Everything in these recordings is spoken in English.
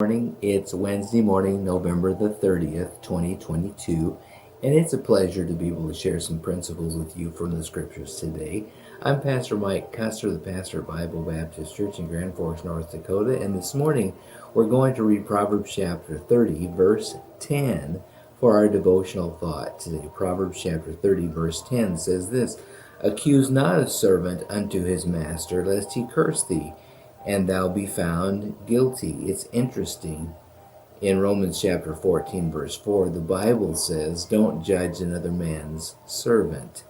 Morning. It's Wednesday morning, November the 30th, 2022, and it's a pleasure to be able to share some principles with you from the scriptures today. I'm Pastor Mike Custer, the pastor of Bible Baptist Church in Grand Forks, North Dakota, and this morning we're going to read Proverbs chapter 30, verse 10 for our devotional thought today. Proverbs chapter 30, verse 10 says this: "Accuse not a servant unto his master, lest he curse thee, and thou be found guilty." It's interesting. In Romans chapter 14, verse 4, the Bible says, don't judge another man's servant.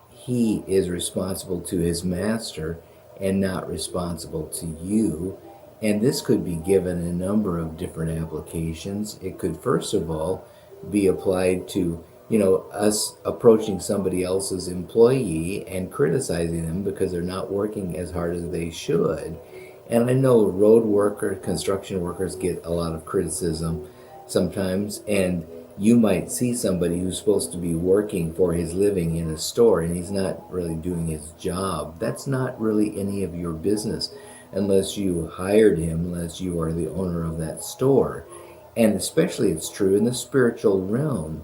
He is responsible to his master and not responsible to you. And this could be given a number of different applications. It could, first of all, be applied to us approaching somebody else's employee and criticizing them because they're not working as hard as they should. And I know construction workers get a lot of criticism sometimes, and you might see somebody who's supposed to be working for his living in a store and he's not really doing his job. That's not really any of your business unless you hired him, unless you are the owner of that store. And especially it's true in the spiritual realm.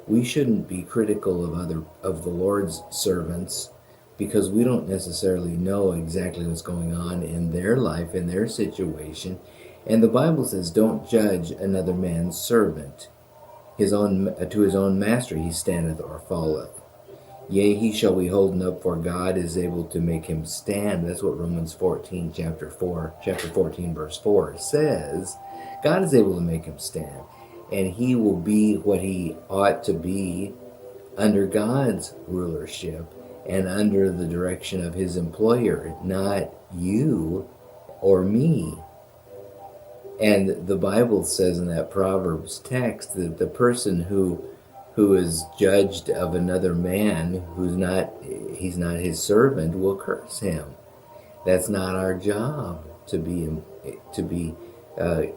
We shouldn't be critical of the Lord's servants because we don't necessarily know exactly what's going on in their life, in their situation. And the Bible says, don't judge another man's servant. To his own master he standeth or falleth. Yea, he shall be holden up, for God is able to make him stand. That's what Romans 14, chapter 14, verse 4 says. God is able to make him stand. And he will be what he ought to be under God's rulership and under the direction of his employer, not you or me. And the Bible says in that Proverbs text that the person who is judged of another man he's not his servant will curse him. That's not our job to be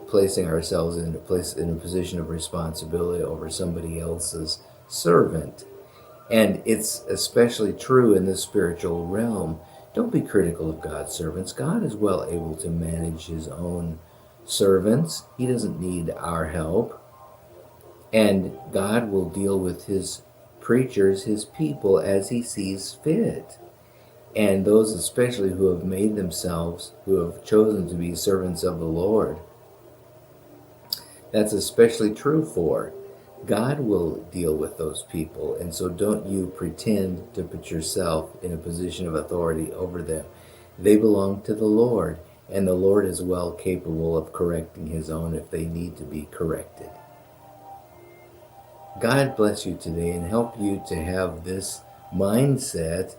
placing ourselves in a position of responsibility over somebody else's servant. And it's especially true in the spiritual realm. Don't be critical of God's servants. God is well able to manage his own servants. He doesn't need our help. And God will deal with his preachers, his people, as he sees fit. And those especially who have made themselves, who have chosen to be servants of the Lord, that's especially true for. God will deal with those people, and so don't you pretend to put yourself in a position of authority over them. They belong to the Lord, and the Lord is well capable of correcting his own if they need to be corrected. God bless you today and help you to have this mindset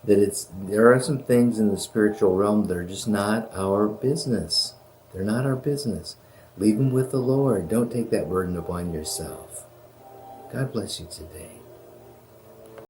that there are some things in the spiritual realm that are just not our business. They're not our business. Leave them with the Lord. Don't take that burden upon yourself. God bless you today.